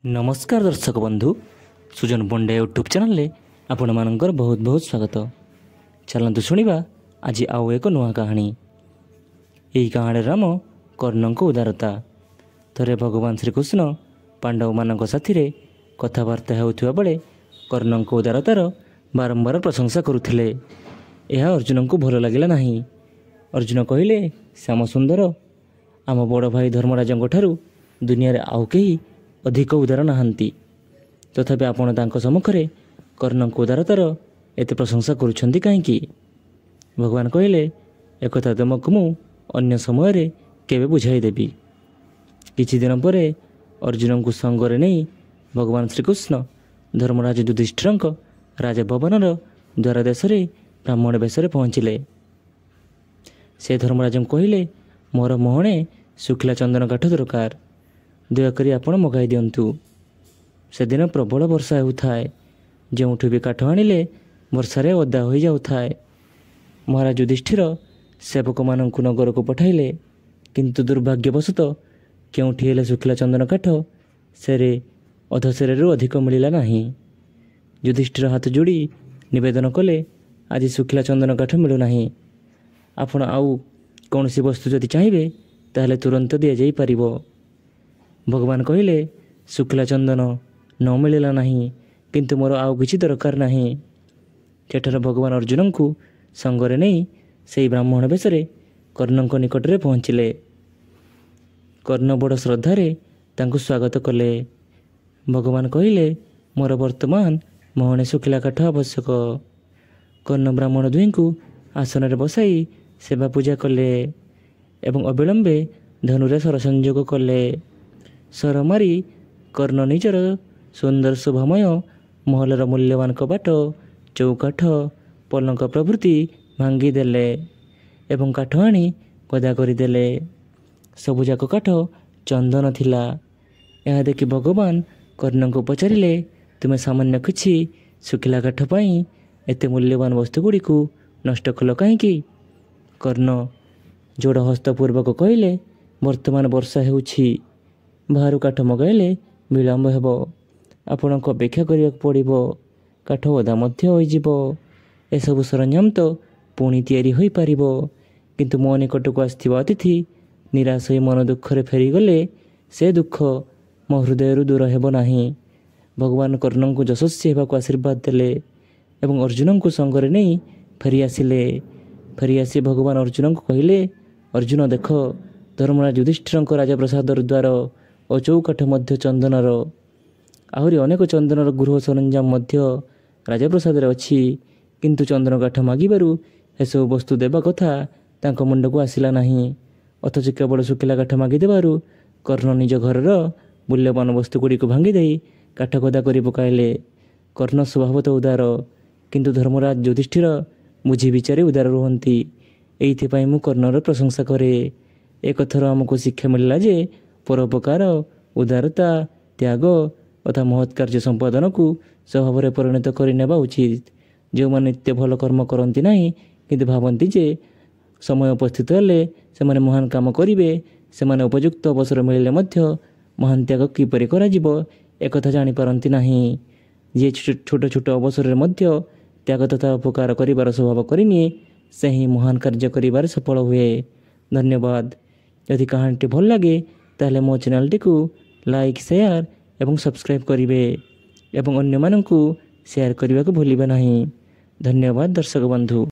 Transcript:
नमस्कार दर्शक बंधु सुजन पंडे यूट्यूब चैनल रे आपण मानकर बहुत बहुत स्वागत। चलतु शुणा आज आउ एक नुआ कहानी। यही कहानी नाम कर्ण को उदारता। थरे भगवान श्रीकृष्ण पांडव मान साथी कथबार्ता होता बेले कर्ण को उदारतार बारंबार प्रशंसा करुले। यह अर्जुन को भल लगिला नहीं। अर्जुन कहले, श्याम सुंदर आम बड़ भाई धर्मराज दुनिया रे आउ कहीं अधिक उदार नहांती, तथापि आपण तांको सम्मुखरे कर्ण को उदारतार एते प्रशंसा करुछंती काहेकि? भगवान कहले, एकथा तुमको मु अन्य समय रे केबे बुझाई देबी। किछि दिन परे अर्जुन को संगरे नहीं भगवान श्रीकृष्ण धर्मराज युधिष्ठिरंक राजभवनर द्वार देश रे ब्राह्मण बेश पहुँचिले। से धर्मराज कहले, मोर मोहणे शुक्ला चंदन काठ दरकार, दयाकोरी आपण मगाई दिंतु। से दिन प्रबल वर्षा होउथाए, जोठु भी काठ आनिले वर्षारे ओदा हो जाउथाए। महाराज युधिष्ठिर सेवक मानंकु नगर को पठाइले, किंतु दुर्भाग्यवशत केउठी हेले शुक्ला चंदन काठ सेरे अधसेरु अधिक मिलिला नाही। युधिष्ठिर हाथ जोड़ी निवेदन कले, आज शुक्ला चंदन काठ मिलु नाही। आपण आउ कौनसी वस्तु जदि चाहिए ताहले तुरंत दिया जाई परिबो। भगवान कहले, शुक्ला चंदन न मिलला नहीं, किंतु मोर आउ किछि दरकार नहीं। सेठार भगवान अर्जुन को संगरे नहीं से ब्राह्मण बेश कर्ण निकट में पहुँचिले। कर्ण बड़ श्रद्धारे तांको स्वागत कले। भगवान कहले, मोर वर्तमान मोहने शुक्ला काठ आवश्यक। कर्ण ब्राह्मण दुई को आसन में बसाई सेवा पूजा कले एवं अविलंबे धनुरे सर संयोग कले। सर मारी कर्ण निजर सुंदर शोभामय महलर मूल्यवान कबाट, चौकाठ, पलंक प्रभृति भांगी देले एवं काठ आनी गदा करदेले। सबुजाक काठ चंदन थिला। यह देखि भगवान कर्ण को पचारिले, तुमे सामान्य किछि शुक्ला काठ पाई एते मूल्यवान वस्तु गुड़ी को नष्ट कल कहीं? कर्ण जोड़ हस्तपूर्वक कहले, वर्तमान वर्षा हेउछि, बाहर काठ मगाइले विलंब हेब। आपण को अपेक्षा करिया पड़िबो। काठ ओदा मध्य होइजिबो। एसबु सरंजाम तो पुणी तैयारी होई पारिबो, किंतु मो निकट को आस्थिबा अतिथि निराश होई मन दुखरे फेरीगले से दुख मो हृदय दूर हेब नाही। भगवान कर्ण को यशस्वी हेबाक आशीर्वाद देले एवं अर्जुन को संगरे नहीं फेरी आसिले। फेरी आसी भगवान अर्जुन को कहले, अर्जुन देख, धर्मराज युधिष्ठिरंक राजप्रसाद द्वार और चौकाठ मध्य चंदनर, आहरी अनेक चंदनर गृह सरंजाम मध्य राजप्रसाद अच्छी, किंतु चंदन काठ मागिबारु एसबु वस्तु देवा कथा तांको मुंड को आसिला नहीं। अथच केवल शुक्ला काठ मागिदेबारु कर्ण निज घरर मूल्यवान वस्तु गुड़ी को भांगी दे काठ गदा करी पकाइले। कर्ण स्वभावत उदार, किंतु धर्मराज युधिष्ठिर बुझी विचारे उदार रुहंती। एइथिपाई मु कर्णर प्रशंसा करे। एक थर आमको शिक्षा मिलला जे परोपकार, उदारता, त्याग तथा महत् कार्य संपादन को स्वभाव में परिणत करनेबा उचित। जो मैंने नित्य भल कर्म करती ना कि भावती जे समय उपस्थित हेले से महान काम करेंगे, से उपयुक्त अवसर मिले महान त्याग किपरि करा जिवो एकथा जानीपारती ना। जे छोट छोट अवसर में त्याग तथा उपकार करिवार स्वभाव करिनिए से ही महान कार्य करिवार सफल हुए। धन्यवाद। यदि कहानी भल लगे ताहले मो चैनल टी को लाइक, शेयर एवं सब्सक्राइब करिवे एवं अन्य माननकु शेयर करने को भूलिबे नहीं। धन्यवाद दर्शक बंधु।